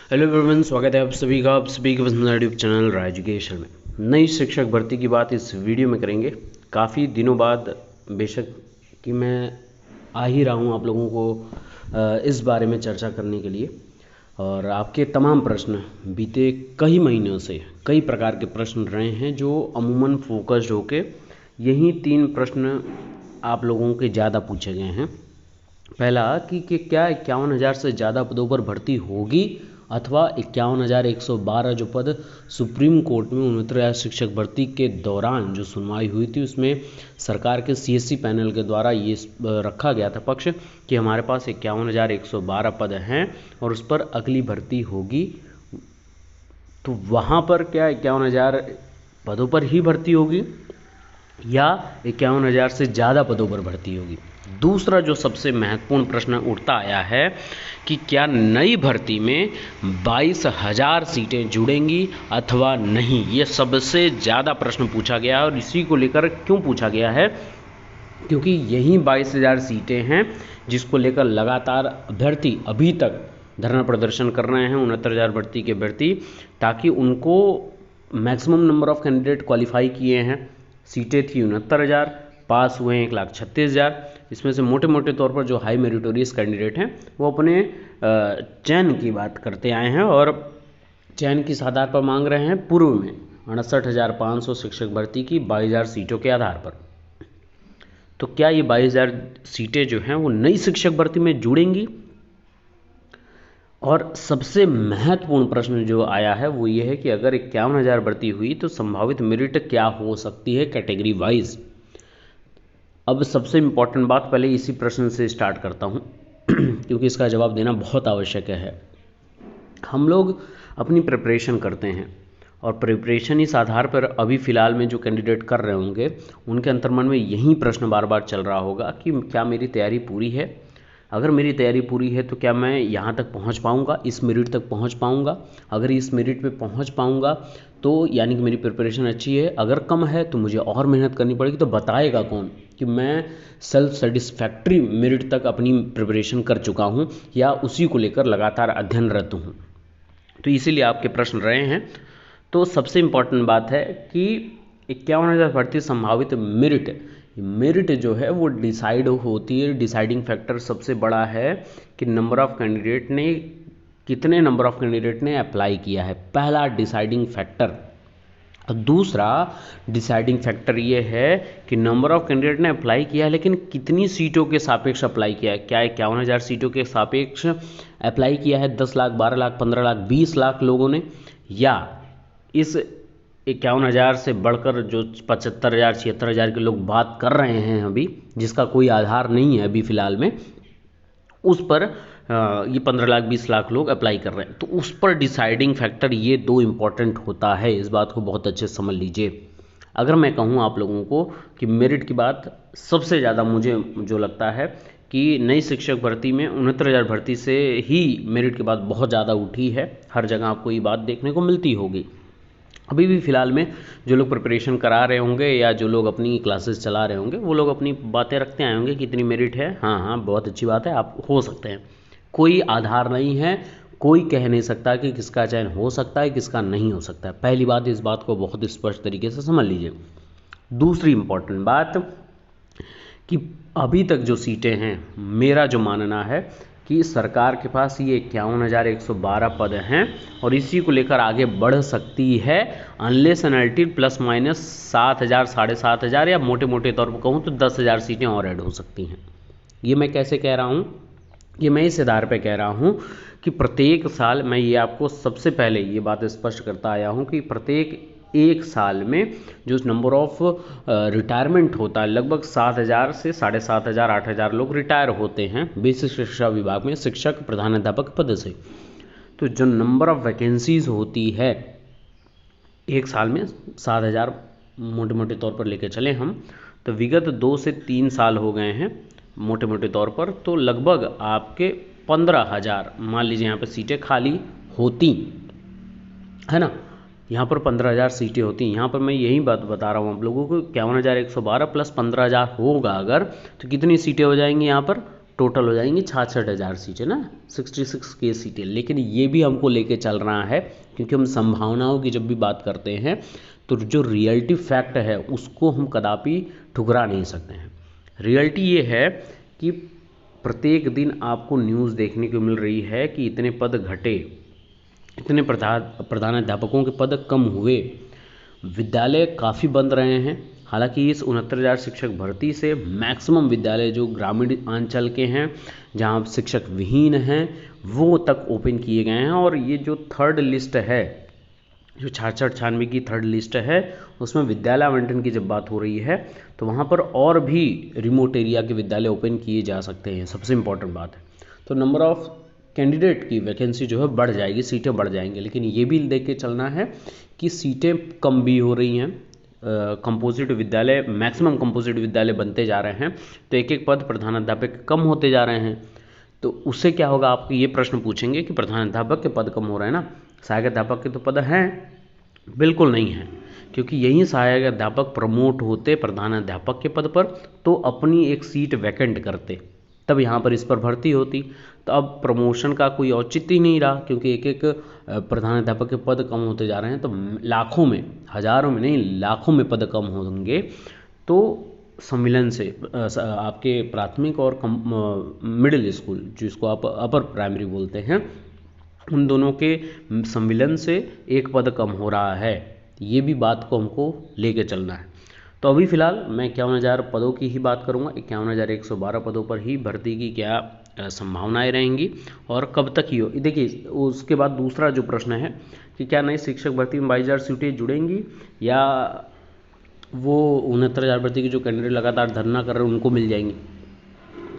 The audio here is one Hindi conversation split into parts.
हेलो एवरीवन, स्वागत है आप सभी का पसंदीदा यूट्यूब चैनल राय एजुकेशन में। नई शिक्षक भर्ती की बात इस वीडियो में करेंगे। काफ़ी दिनों बाद बेशक कि मैं आ ही रहा हूँ आप लोगों को इस बारे में चर्चा करने के लिए। और आपके तमाम प्रश्न बीते कई महीनों से कई प्रकार के प्रश्न रहे हैं जो अमूमन फोकस्ड होके यही 3 प्रश्न आप लोगों के ज़्यादा पूछे गए हैं। पहला कि क्या 51,000 से ज़्यादा पदों पर भर्ती होगी अथवा 51,112 जो पद सुप्रीम कोर्ट में 69,000 शिक्षक भर्ती के दौरान जो सुनवाई हुई थी उसमें सरकार के सीएससी पैनल के द्वारा ये रखा गया था पक्ष कि हमारे पास 51,112 पद हैं और उस पर अगली भर्ती होगी। तो वहाँ पर क्या 51,000 पदों पर ही भर्ती होगी या 51,000 से ज़्यादा पदों पर भर्ती होगी। दूसरा जो सबसे महत्वपूर्ण प्रश्न उठता आया है कि क्या नई भर्ती में 22,000 सीटें जुड़ेंगी अथवा नहीं। ये सबसे ज़्यादा प्रश्न पूछा गया और इसी को लेकर क्यों पूछा गया है, क्योंकि यही 22,000 सीटें हैं जिसको लेकर लगातार अभ्यर्थी अभी तक धरना प्रदर्शन कर रहे हैं 69,000 भर्ती के भर्ती, ताकि उनको maximum number of candidate qualify किए हैं। सीटें थी 69,000, पास हुए हैं 1,36,000। इसमें से मोटे मोटे तौर पर जो हाई मेरिटोरियस कैंडिडेट हैं वो अपने चयन की बात करते आए हैं और चयन किस आधार पर मांग रहे हैं। पूर्व में 59,500 शिक्षक भर्ती की 22,000 सीटों के आधार पर। तो क्या ये 22,000 सीटें जो हैं वो नई शिक्षक भर्ती में जुड़ेंगी। और सबसे महत्वपूर्ण प्रश्न जो आया है वो ये है कि अगर 51,000 भर्ती हुई तो संभावित मेरिट क्या हो सकती है कैटेगरी वाइज। अब सबसे इम्पॉर्टेंट बात पहले इसी प्रश्न से स्टार्ट करता हूँ क्योंकि इसका जवाब देना बहुत आवश्यक है। हम लोग अपनी प्रिपरेशन करते हैं और प्रिपरेशन इस आधार पर अभी फ़िलहाल में जो कैंडिडेट कर रहे होंगे उनके अंतर्मन में यही प्रश्न बार बार चल रहा होगा कि क्या मेरी तैयारी पूरी है। अगर मेरी तैयारी पूरी है तो क्या मैं यहाँ तक पहुँच पाऊँगा, इस मेरिट तक पहुँच पाऊँगा। अगर इस मेरिट पे पहुँच पाऊँगा तो यानी कि मेरी प्रिपरेशन अच्छी है। अगर कम है तो मुझे और मेहनत करनी पड़ेगी। तो बताएगा कौन कि मैं सेल्फ सेटिस्फैक्ट्री मेरिट तक अपनी प्रिपरेशन कर चुका हूँ या उसी को लेकर लगातार अध्ययनरत हूँ। तो इसीलिए आपके प्रश्न रहे हैं। तो सबसे इम्पॉर्टेंट बात है कि 51,000 भर्ती संभावित मेरिट जो है वो डिसाइड होती है। डिसाइडिंग फैक्टर सबसे बड़ा है कि कितने नंबर ऑफ कैंडिडेट ने अप्लाई किया है, पहला डिसाइडिंग फैक्टर। दूसरा डिसाइडिंग फैक्टर ये है कि नंबर ऑफ कैंडिडेट ने अप्लाई किया है लेकिन कितनी सीटों के सापेक्ष अप्लाई किया है। क्या 51,000 सीटों के सापेक्ष अप्लाई किया है 10 लाख, 12 लाख, 15 लाख, 20 लाख लोगों ने, या इस 51,000 से बढ़कर जो 75,000, 76,000 के लोग बात कर रहे हैं अभी, जिसका कोई आधार नहीं है अभी फ़िलहाल में, उस पर ये 15 लाख 20 लाख लोग अप्लाई कर रहे हैं। तो उस पर डिसाइडिंग फैक्टर ये 2 इम्पॉर्टेंट होता है। इस बात को बहुत अच्छे से समझ लीजिए। अगर मैं कहूँ आप लोगों को कि मेरिट की बात सबसे ज़्यादा मुझे जो लगता है कि नई शिक्षक भर्ती में 69,000 भर्ती से ही मेरिट की बात बहुत ज़्यादा उठी है। हर जगह आपको ये बात देखने को मिलती होगी। अभी भी फ़िलहाल में जो लोग प्रिपरेशन करा रहे होंगे या जो लोग अपनी क्लासेस चला रहे होंगे वो लोग अपनी बातें रखते आए होंगे कि इतनी मेरिट है। हाँ, बहुत अच्छी बात है, आप हो सकते हैं। कोई आधार नहीं है, कोई कह नहीं सकता कि किसका चयन हो सकता है किसका नहीं हो सकता है। पहली बात, इस बात को बहुत स्पष्ट तरीके से समझ लीजिए। दूसरी इम्पॉर्टेंट बात कि अभी तक जो सीटें हैं, मेरा जो मानना है कि सरकार के पास ये 51,112 पद हैं और इसी को लेकर आगे बढ़ सकती है unless and until plus minus 7,000, 7,500 या मोटे मोटे तौर पर कहूँ तो 10,000 सीटें और ऐड हो सकती हैं। ये मैं कैसे कह रहा हूँ, ये मैं इस आधार पर कह रहा हूँ कि प्रत्येक साल, मैं ये आपको सबसे पहले ये बात स्पष्ट करता आया हूँ कि प्रत्येक एक साल में जो नंबर ऑफ रिटायरमेंट होता है, लगभग 7,000 से 7,500, 8,000 लोग रिटायर होते हैं बेसिक शिक्षा विभाग में शिक्षक प्रधानाध्यापक पद से। तो जो नंबर ऑफ वैकेंसीज होती है एक साल में 7,000 मोटे मोटे तौर पर लेके चले हम, तो विगत 2 से 3 साल हो गए हैं मोटे मोटे तौर पर, तो लगभग आपके 15,000 मान लीजिए यहाँ पर सीटें खाली होती है ना। यहाँ पर 15,000 सीटें होती हैं। यहाँ पर मैं यही बात बता रहा हूँ आप लोगों को, 51,112 प्लस 15,000 होगा अगर, तो कितनी सीटें हो जाएंगी यहाँ पर टोटल हो जाएंगी 66,000 सीटें ना, 66K सीटें। लेकिन ये भी हमको लेके चल रहा है, क्योंकि हम संभावनाओं की जब भी बात करते हैं तो जो रियलिटी फैक्ट है उसको हम कदापि ठुकरा नहीं सकते हैं। रियलिटी ये है कि प्रत्येक दिन आपको न्यूज़ देखने को मिल रही है कि इतने पद घटे, इतने प्रधानाध्यापकों के पद कम हुए, विद्यालय काफ़ी बंद रहे हैं। हालांकि इस 69,000 शिक्षक भर्ती से मैक्सिमम विद्यालय जो ग्रामीण अंचल के हैं, जहां शिक्षक विहीन हैं, वो तक ओपन किए गए हैं। और ये जो थर्ड लिस्ट है, जो 66-96 की थर्ड लिस्ट है, उसमें विद्यालय आवंटन की जब बात हो रही है तो वहाँ पर और भी रिमोट एरिया के विद्यालय ओपन किए जा सकते हैं। सबसे इम्पॉर्टेंट बात है। तो नंबर ऑफ कैंडिडेट की वैकेंसी जो है बढ़ जाएगी, सीटें बढ़ जाएंगी। लेकिन ये भी देख के चलना है कि सीटें कम भी हो रही हैं। कंपोजिट विद्यालय, मैक्सिमम कंपोजिट विद्यालय बनते जा रहे हैं, तो एक एक पद प्रधानाध्यापक कम होते जा रहे हैं। तो उससे क्या होगा, आपको ये प्रश्न पूछेंगे कि प्रधानाध्यापक के पद कम हो रहे हैं ना, सहायक अध्यापक के तो पद हैं? बिल्कुल नहीं है, क्योंकि यही सहायक अध्यापक प्रमोट होते प्रधानाध्यापक के पद पर तो अपनी एक सीट वैकेंट करते, तब यहाँ पर इस पर भर्ती होती। तो अब प्रमोशन का कोई औचित्य ही नहीं रहा, क्योंकि एक एक प्रधानाध्यापक के पद कम होते जा रहे हैं। तो लाखों में, हजारों में नहीं, लाखों में पद कम होंगे। तो सम्मिलन से आपके प्राथमिक और मिडिल स्कूल, जिसको आप अपर प्राइमरी बोलते हैं, उन दोनों के सम्मिलन से एक पद कम हो रहा है। ये भी बात को हमको लेके चलना है। तो अभी फ़िलहाल मैं 51,000 पदों की ही बात करूँगा। 51,112 पदों पर ही भर्ती की क्या संभावनाएं रहेंगी और कब तक ही हो। देखिए, उसके बाद दूसरा जो प्रश्न है कि क्या नई शिक्षक भर्ती में 22,000 सीटें जुड़ेंगी, या वो 69,000 भर्ती की जो कैंडिडेट लगातार धरना कर रहे हैं उनको मिल जाएंगी।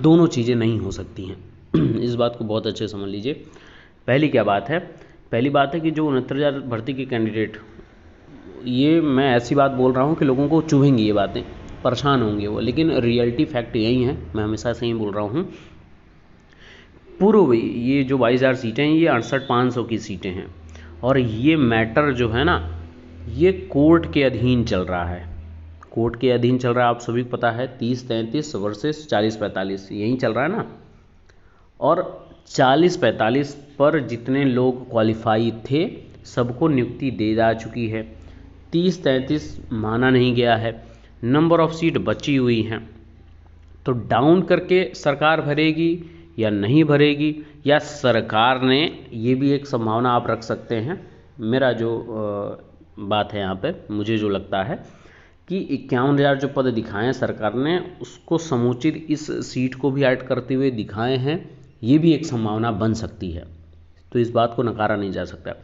दोनों चीज़ें नहीं हो सकती हैं। इस बात को बहुत अच्छे समझ लीजिए। पहली क्या बात है, पहली बात है कि जो 69,000 भर्ती के कैंडिडेट, ये मैं ऐसी बात बोल रहा हूँ कि लोगों को चुभेंगी ये बातें, परेशान होंगे वो, लेकिन रियलिटी फैक्ट यही है, मैं हमेशा से ही बोल रहा हूँ। पूर्व ये जो 22,000 सीटें हैं, ये 68,500 की सीटें हैं। और ये मैटर जो है ना, ये कोर्ट के अधीन चल रहा है। कोर्ट के अधीन चल रहा है, आप सभी को पता है। 30-33 वर्सेस 40-45 यही चल रहा है ना। और 40-45 पर जितने लोग क्वालिफाई थे सबको नियुक्ति दे जा चुकी है। 30-33 माना नहीं गया है, नंबर ऑफ सीट बची हुई हैं। तो डाउन करके सरकार भरेगी या नहीं भरेगी, या सरकार ने, ये भी एक संभावना आप रख सकते हैं। मेरा जो बात है यहाँ पे, मुझे जो लगता है कि 51,000 जो पद दिखाए हैं सरकार ने, उसको समुचित इस सीट को भी ऐड करते हुए दिखाए हैं। ये भी एक संभावना बन सकती है, तो इस बात को नकारा नहीं जा सकता।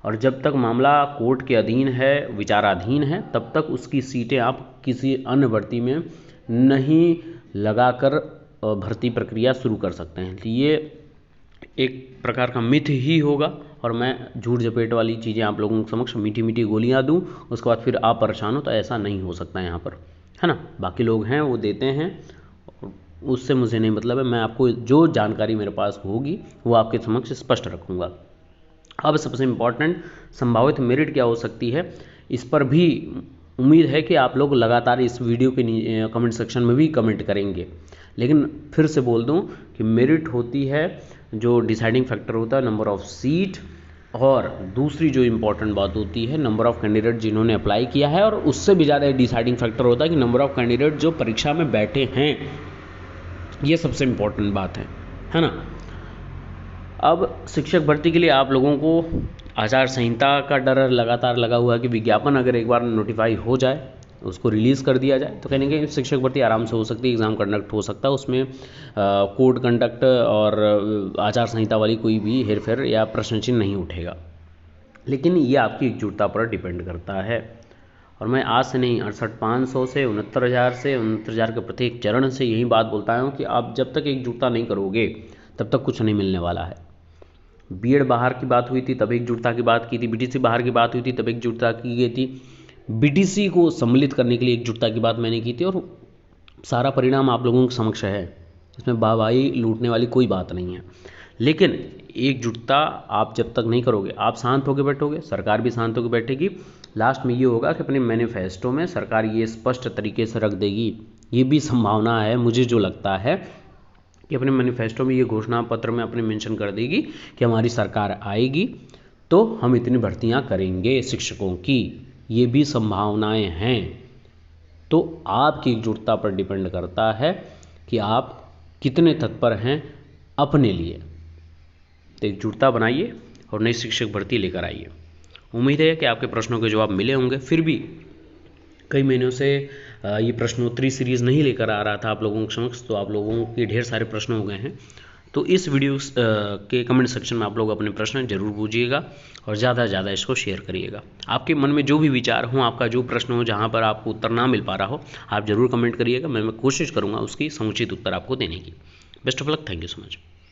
और जब तक मामला कोर्ट के अधीन है, विचाराधीन है, तब तक उसकी सीटें आप किसी अन्य भर्ती में नहीं लगाकर भर्ती प्रक्रिया शुरू कर सकते हैं। तो ये एक प्रकार का मिथ ही होगा, और मैं झूठ झपेट वाली चीज़ें आप लोगों के समक्ष मीठी मीठी गोलियां दूं, उसके बाद फिर आप परेशान हो, तो ऐसा नहीं हो सकता यहाँ पर, है ना। बाकी लोग हैं वो देते हैं, उससे मुझे नहीं मतलब है। मैं आपको जो जानकारी मेरे पास होगी वो आपके समक्ष स्पष्ट रखूँगा। अब सबसे इम्पॉर्टेंट, संभावित मेरिट क्या हो सकती है, इस पर भी उम्मीद है कि आप लोग लगातार इस वीडियो के कमेंट सेक्शन में भी कमेंट करेंगे। लेकिन फिर से बोल दूं कि मेरिट होती है, जो डिसाइडिंग फैक्टर होता है, नंबर ऑफ सीट, और दूसरी जो इम्पॉर्टेंट बात होती है, नंबर ऑफ कैंडिडेट जिन्होंने अप्लाई किया है, और उससे भी ज़्यादा डिसाइडिंग फैक्टर होता है कि नंबर ऑफ कैंडिडेट जो परीक्षा में बैठे हैं। ये सबसे इम्पॉर्टेंट बात है ना। अब शिक्षक भर्ती के लिए आप लोगों को आचार संहिता का डर लगातार लगा हुआ है कि विज्ञापन अगर एक बार नोटिफाई हो जाए, उसको रिलीज़ कर दिया जाए, तो कहने के शिक्षक भर्ती आराम से हो सकती है, एग्ज़ाम कंडक्ट हो सकता है, उसमें कोड कंडक्ट और आचार संहिता वाली कोई भी हेरफेर या प्रश्न चिन्ह नहीं उठेगा। लेकिन ये आपकी एकजुटता पर डिपेंड करता है। और मैं आज से नहीं, 68,500 से 69,000 से 69,000 के प्रत्येक चरण से यही बात बोलता हूँ कि आप जब तक एकजुटता नहीं करोगे तब तक कुछ नहीं मिलने वाला है। बीएड बाहर की बात हुई थी तब एकजुटता की बात की थी, बीटीसी बाहर की बात हुई थी तब एकजुटता की गई थी, बीटीसी को सम्मिलित करने के लिए एकजुटता की बात मैंने की थी, और सारा परिणाम आप लोगों के समक्ष है। इसमें वाहवाही लूटने वाली कोई बात नहीं है। लेकिन एकजुटता आप जब तक नहीं करोगे, आप शांत होकर बैठोगे, सरकार भी शांत होकर बैठेगी, लास्ट में ये होगा कि अपने मैनिफेस्टो में सरकार ये स्पष्ट तरीके से रख देगी, ये भी संभावना है। मुझे जो लगता है कि अपने मैनिफेस्टो में ये घोषणा पत्र में अपने मेंशन कर देगी कि हमारी सरकार आएगी तो हम इतनी भर्तियां करेंगे शिक्षकों की, ये भी संभावनाएं हैं। तो आपकी एकजुटता पर डिपेंड करता है कि आप कितने तत्पर हैं अपने लिए। तो एकजुटता बनाइए और नई शिक्षक भर्ती लेकर आइए। उम्मीद है कि आपके प्रश्नों के जवाब मिले होंगे। फिर भी कई महीनों से ये प्रश्नोत्तरी सीरीज़ नहीं लेकर आ रहा था आप लोगों के समक्ष, तो आप लोगों के ढेर सारे प्रश्न हो गए हैं। तो इस वीडियो के कमेंट सेक्शन में आप लोग अपने प्रश्न जरूर पूछिएगा और ज़्यादा से ज़्यादा इसको शेयर करिएगा। आपके मन में जो भी विचार हो, आपका जो प्रश्न हो, जहाँ पर आपको उत्तर ना मिल पा रहा हो, आप ज़रूर कमेंट करिएगा। मैं कोशिश करूँगा उसकी समुचित उत्तर आपको देने की। Best of luck, thank you so much.